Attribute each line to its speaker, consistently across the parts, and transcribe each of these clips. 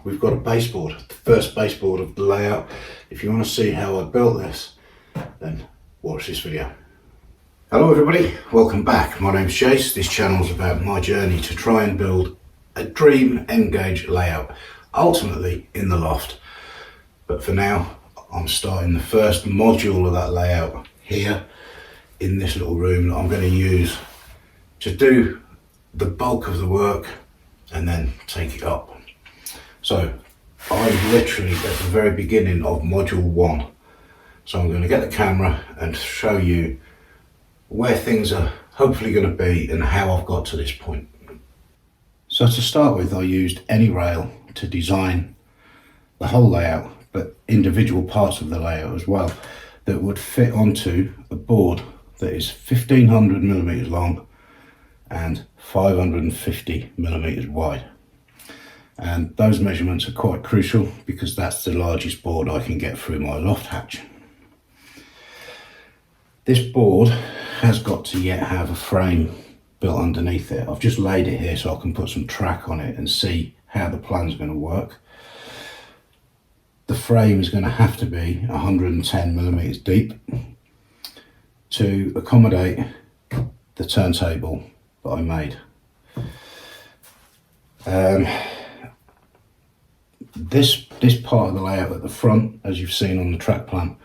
Speaker 1: we've got a baseboard, the first baseboard of the layout. If you want to see how I built this, then watch this video. Hello everybody, welcome back. My name's Jace. This channel is about my journey to try and build a dream N-gauge layout, ultimately in the loft. But for now, I'm starting the first module of that layout here in this little room that I'm going to use to do the bulk of the work and then take it up. So I'm literally at the very beginning of module 1. So I'm going to get the camera and show you where things are hopefully going to be and how I've got to this point. So to start with, I used any rail to design the whole layout, but individual parts of the layout as well that would fit onto a board that is 1500 millimeters long and 550 millimeters wide. And those measurements are quite crucial because that's the largest board I can get through my loft hatch. This board has got to yet have a frame built underneath it. I've just laid it here so I can put some track on it and see how the plan's going to work. The frame is going to have to be 110 millimeters deep to accommodate the turntable that I made. This part of the layout at the front, as you've seen on the track plan,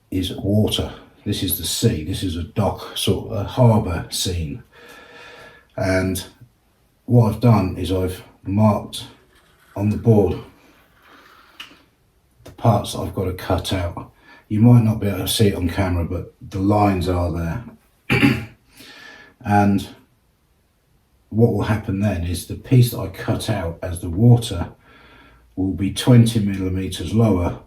Speaker 1: is water. This is the sea. This is a dock, sort of a harbour scene. And what I've done is I've marked on the board the parts that I've got to cut out. You might not be able to see it on camera, but the lines are there. And what will happen then is the piece that I cut out as the water will be 20 millimeters lower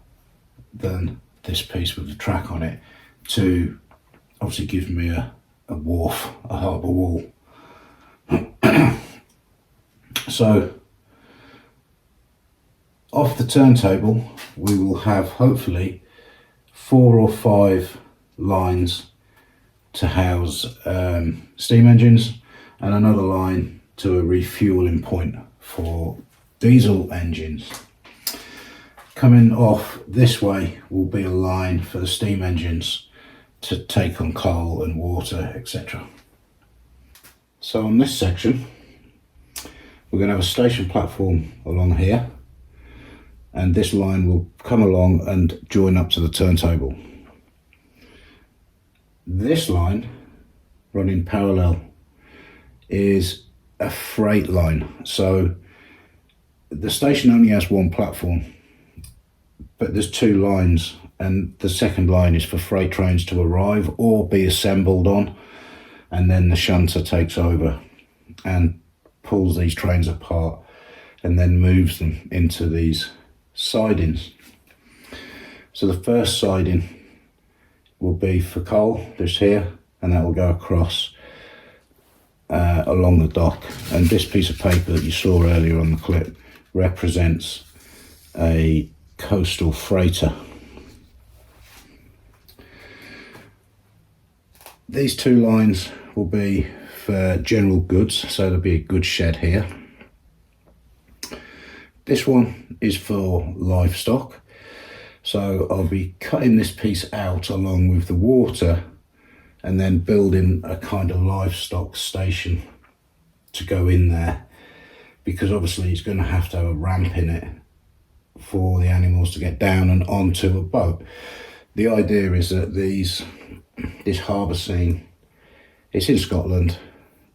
Speaker 1: than this piece with the track on it to obviously give me a wharf, a harbour wall. So off the turntable we will have hopefully 4 or 5 lines to house steam engines and another line to a refueling point for diesel engines. Coming off this way will be a line for the steam engines to take on coal and water, etc. So on this section we're going to have a station platform along here, and this line will come along and join up to the turntable. This line running parallel is a freight line. So the station only has one platform, but there's 2 lines, and the second line is for freight trains to arrive or be assembled on, and then the shunter takes over and pulls these trains apart and then moves them into these sidings. So the first siding will be for coal, this here, and that will go across along the dock. And this piece of paper that you saw earlier on the clip represents a coastal freighter. These 2 lines will be for general goods, so there'll be a goods shed here. This one is for livestock, so I'll be cutting this piece out along with the water and then building a kind of livestock station to go in there, because obviously it's going to have a ramp in it for the animals to get down and onto a boat. The idea is that this harbour scene, it's in Scotland,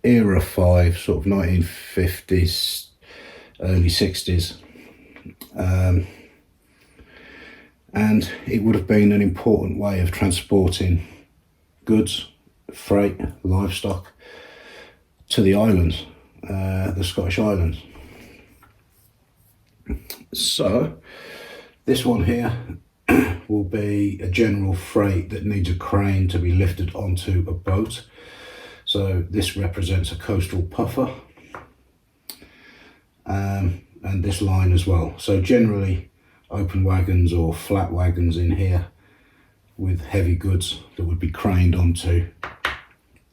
Speaker 1: era 5, sort of 1950s, early 60s. And it would have been an important way of transporting goods, freight, livestock to the islands, the Scottish Islands. So this one here will be a general freight that needs a crane to be lifted onto a boat. So this represents a coastal puffer, and this line as well. So generally open wagons or flat wagons in here with heavy goods that would be craned onto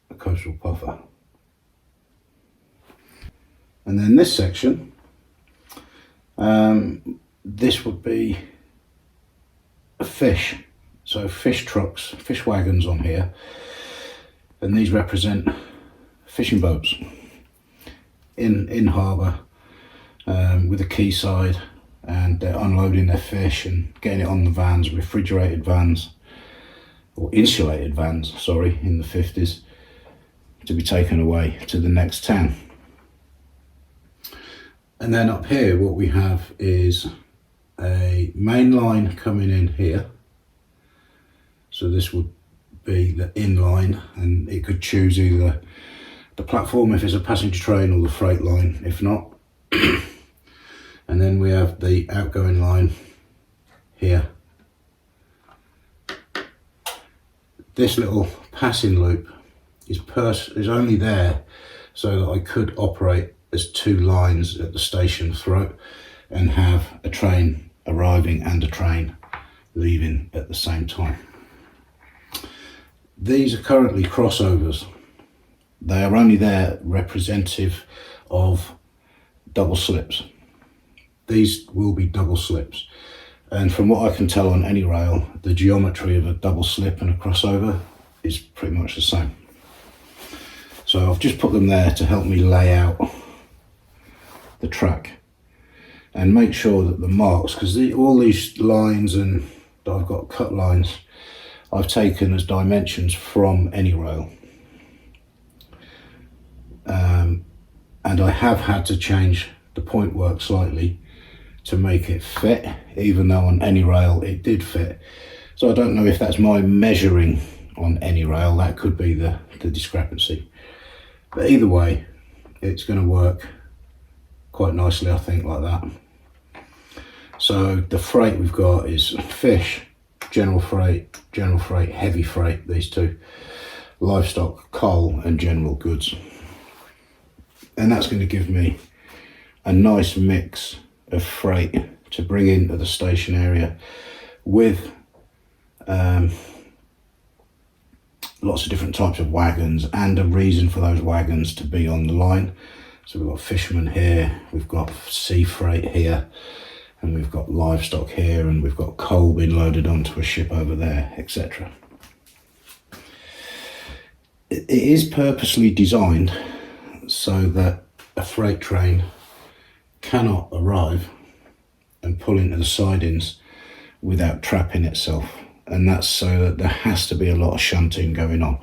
Speaker 1: a coastal puffer. And then this section This would be a fish, so fish trucks, fish wagons on here, and these represent fishing boats in harbour with a quayside, and they're unloading their fish and getting it on the vans, refrigerated vans, or insulated vans, sorry, in the 50s, to be taken away to the next town. And then up here what we have is a main line coming in here. So this would be the inline, and it could choose either the platform if it's a passenger train or the freight line if not. And then we have the outgoing line here. This little passing loop is only there so that I could operate as two lines at the station throat and have a train arriving and a train leaving at the same time. These are currently crossovers. They are only there representative of double slips. These will be double slips, and from what I can tell on any rail, the geometry of a double slip and a crossover is pretty much the same. So I've just put them there to help me lay out the track and make sure that the marks, because all these lines and that I've got cut lines, I've taken as dimensions from any rail. And I have had to change the point work slightly to make it fit, even though on any rail it did fit. So I don't know if that's my measuring on any rail, that could be the discrepancy. But either way, it's going to work quite nicely, I think, like that. So the freight we've got is fish, general freight, heavy freight, these two, livestock, coal and general goods. And that's going to give me a nice mix of freight to bring into the station area with lots of different types of wagons and a reason for those wagons to be on the line. So we've got fishermen here, we've got sea freight here, and we've got livestock here, and we've got coal being loaded onto a ship over there, etc. It is purposely designed so that a freight train cannot arrive and pull into the sidings without trapping itself, and that's so that there has to be a lot of shunting going on,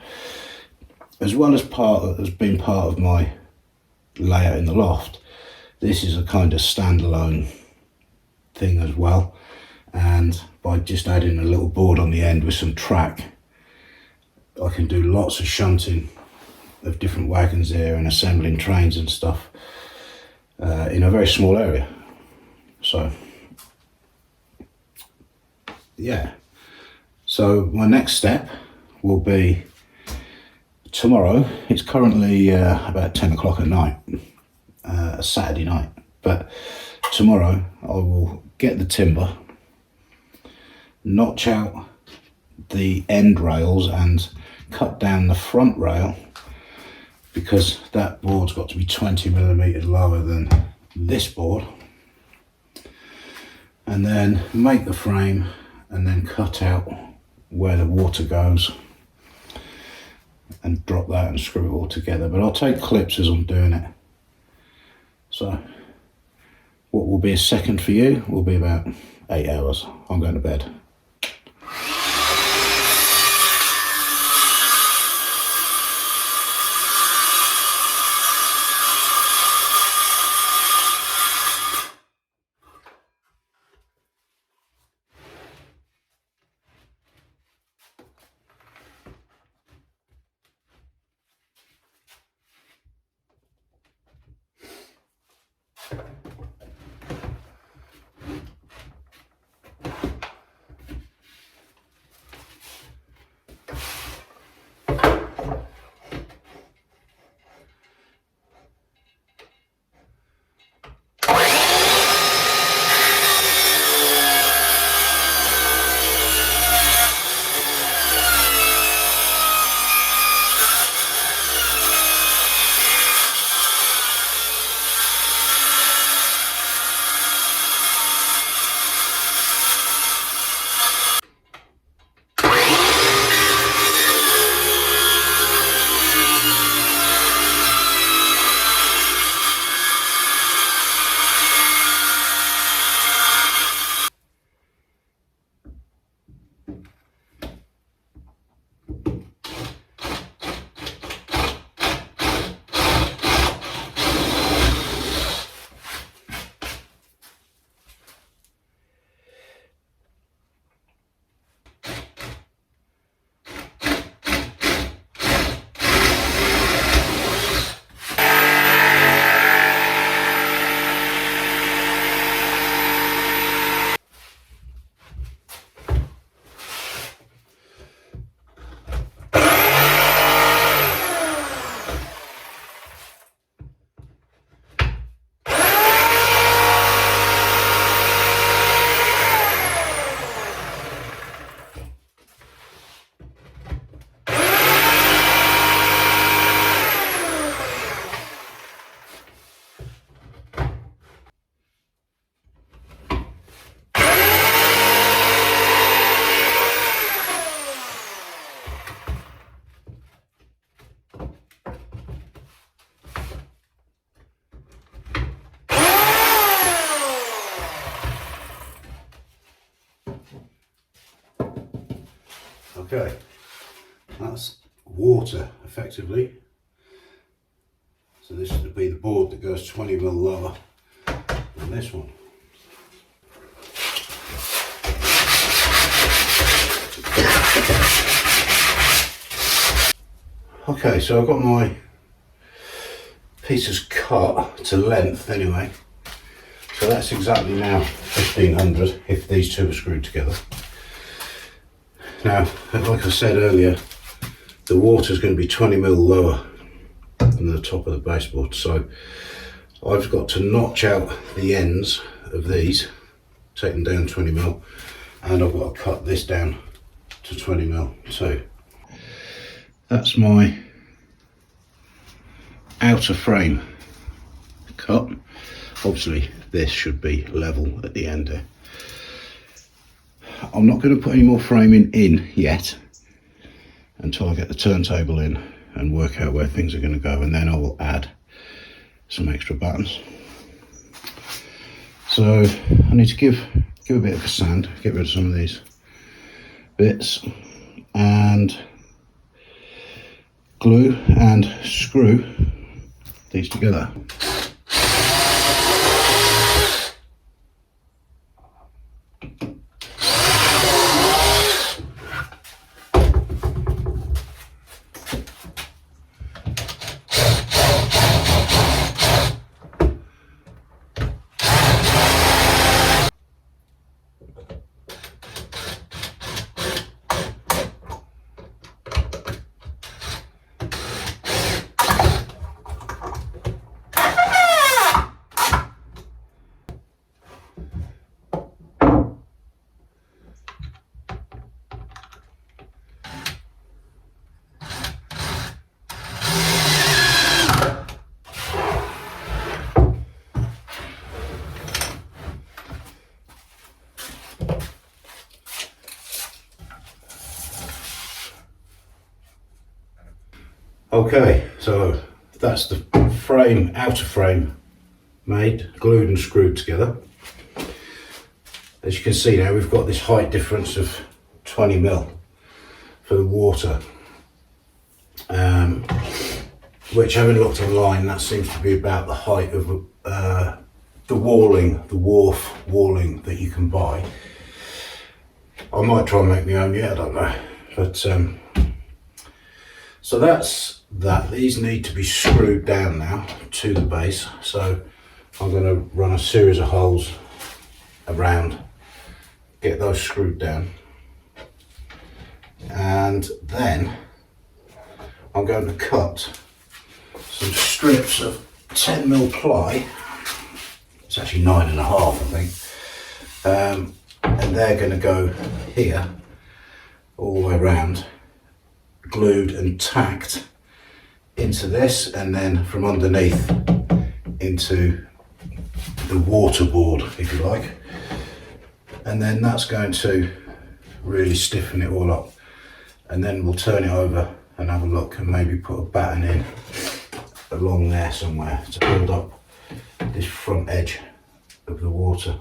Speaker 1: as well as being part of my layout in the loft. This is a kind of standalone thing as well, and by just adding a little board on the end with some track, I can do lots of shunting of different wagons there and assembling trains and stuff in a very small area. So yeah, so my next step will be tomorrow. It's currently about 10 o'clock at night, Saturday night, but tomorrow I will get the timber, notch out the end rails and cut down the front rail, because that board's got to be 20 millimeters lower than this board, and then make the frame and then cut out where the water goes and drop that and screw it all together. But I'll take clips as I'm doing it. So what will be a second for you will be about 8 hours. I'm going to bed. Okay, that's water effectively. So this would be the board that goes 20mm lower than this one. Okay, so I've got my pieces cut to length anyway. So that's exactly now 1500 if these two are screwed together. Now, like I said earlier, the water is going to be 20mm lower than the top of the baseboard. So I've got to notch out the ends of these, take them down 20mm, and I've got to cut this down to 20mm too. That's my outer frame cut. Obviously this should be level at the end here. I'm not going to put any more framing in yet until I get the turntable in and work out where things are going to go, and then I will add some extra buttons. So I need to give a bit of a sand, get rid of some of these bits, and glue and screw these together. Okay, so that's the frame, outer frame made, glued and screwed together. As you can see now, we've got this height difference of 20mm for the water, which, having looked online, that seems to be about the height of the wharf walling that you can buy. I might try and make my own, I don't know, but so that's that. These need to be screwed down now to the base, so I'm going to run a series of holes around, get those screwed down, and then I'm going to cut some strips of 10mm ply. It's actually 9.5, I think, and they're going to go here all the way around, glued and tacked into this, and then from underneath into the water board, if you like, and then that's going to really stiffen it all up, and then we'll turn it over and have a look and maybe put a batten in along there somewhere to hold up this front edge of the water.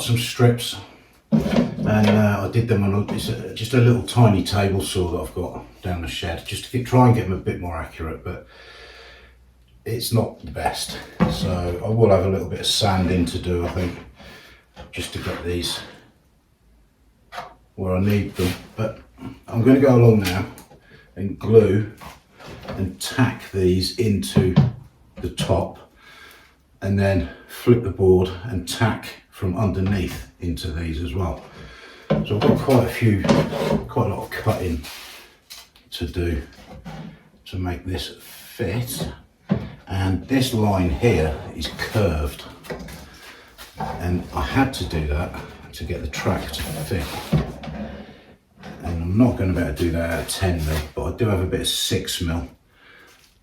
Speaker 1: some strips, and I did them on just a little tiny table saw that I've got down the shed, just to try and get them a bit more accurate, but it's not the best. So I will have a little bit of sanding to do, I think, just to get these where I need them. But I'm going to go along now and glue and tack these into the top, and then flip the board and tack from underneath into these as well. So I've got quite a lot of cutting to do to make this fit, and this line here is curved, and I had to do that to get the track to fit, and I'm not going to be able to do that out of 10mm, but I do have a bit of 6mm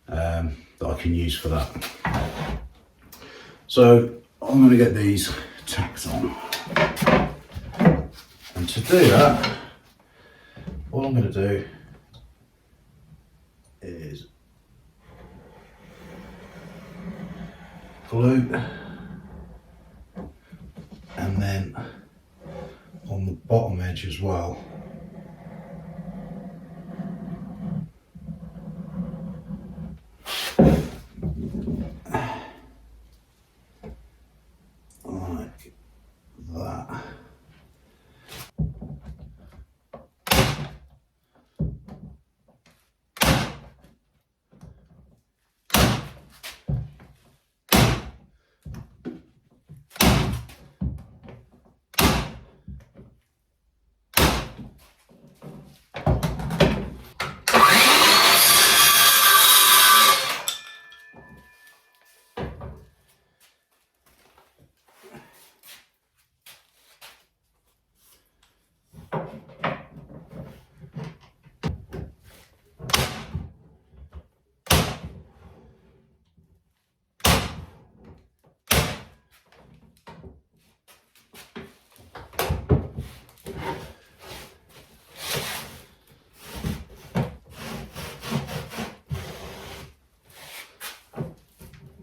Speaker 1: that I can use for that. So I'm going to get these tacks on, and to do that, all I'm going to do is glue, and then on the bottom edge as well, like that.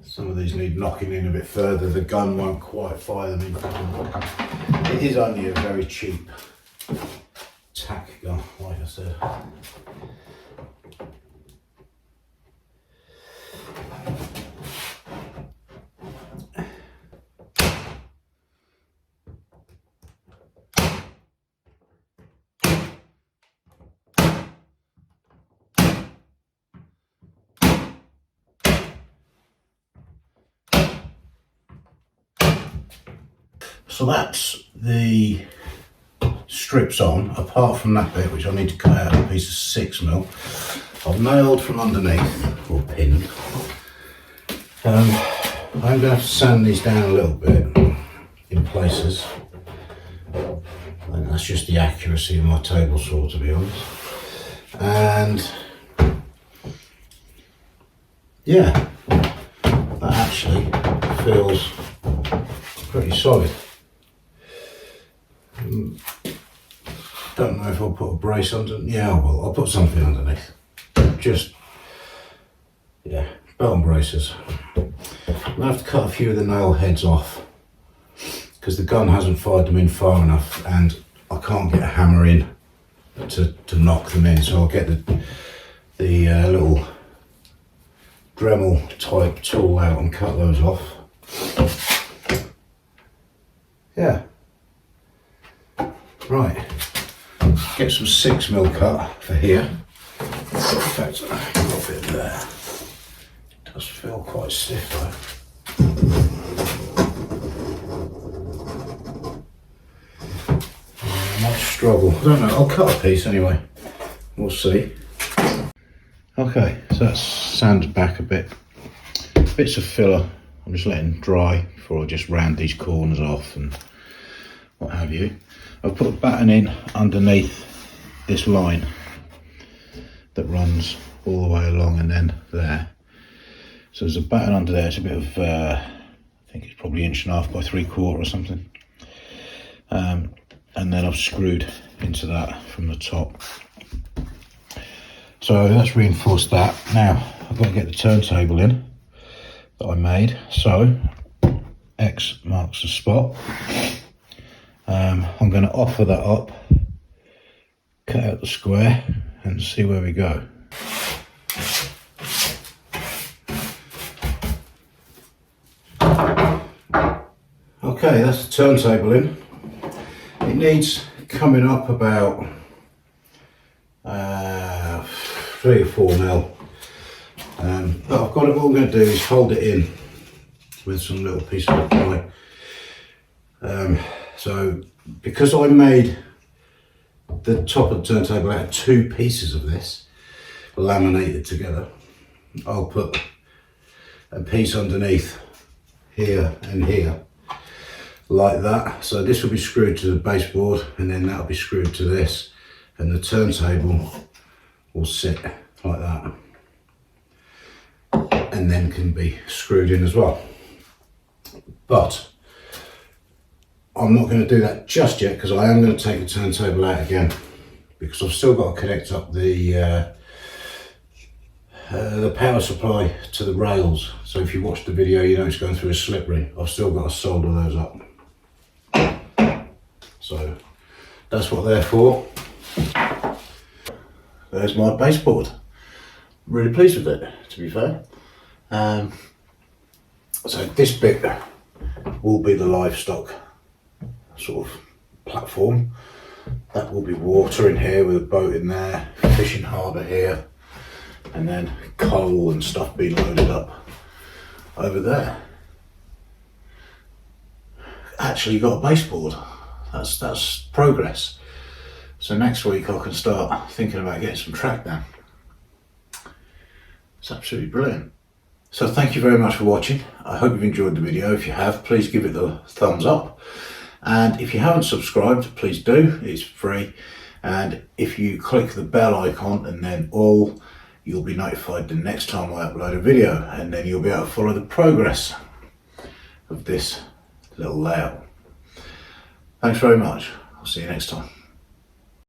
Speaker 1: Some of these need knocking in a bit further, the gun won't quite fire them in. It is only a very cheap tack gun, like I said. So that's the strips on, apart from that bit which I need to cut out a piece of 6mm. I've nailed from underneath, or pinned. I'm going to have to sand these down a little bit in places. And that's just the accuracy of my table saw, to be honest. And yeah, that actually feels pretty solid. Don't know if I'll put a brace under. Yeah, I will. I'll put something underneath. Just, yeah, belt and braces. I'm gonna have to cut a few of the nail heads off because the gun hasn't fired them in far enough, and I can't get a hammer in to knock them in. So I'll get the little Dremel type tool out and cut those off. Yeah. Right, get some 6mm cut for here. In fact, I've got a bit there. It does feel quite stiff though. I might struggle. I don't know, I'll cut a piece anyway. We'll see. Okay, so that's sanded back a bit. Bits of filler I'm just letting dry before I just round these corners off and what have you. I've put a batten in underneath this line that runs all the way along and then there. So there's a batten under there. It's a bit of, I think it's probably 1.5 by 3/4 or something. And then I've screwed into that from the top. So that's reinforced that. Now I've got to get the turntable in that I made. So X marks the spot. I'm going to offer that up, cut out the square and see where we go. Okay, that's the turntable in. It needs coming up about 3 or 4 mil. But I've got it, what I'm going to do is hold it in with some little piece of ply. So because I made the top of the turntable out of 2 pieces of this laminated together, I'll put a piece underneath here and here like that. So this will be screwed to the baseboard, and then that'll be screwed to this, and the turntable will sit like that and then can be screwed in as well. But I'm not going to do that just yet, because I am going to take the turntable out again, because I've still got to connect up the power supply to the rails. So if you watch the video, you know it's going through a slip ring. I've still got to solder those up. So that's what they're for. There's my baseboard. Really pleased with it, to be fair. So this bit will be the livestock sort of platform. That will be water in here with a boat in there, fishing harbour here, and then coal and stuff being loaded up over there. Actually got a baseboard. That's progress. So next week I can start thinking about getting some track down. It's absolutely brilliant. So thank you very much for watching. I hope you've enjoyed the video. If you have, please give it the thumbs up. And if you haven't subscribed, please do. It's free. And if you click the bell icon and then all, you'll be notified the next time I upload a video, and then you'll be able to follow the progress of this little layout. Thanks very much. I'll see you next time.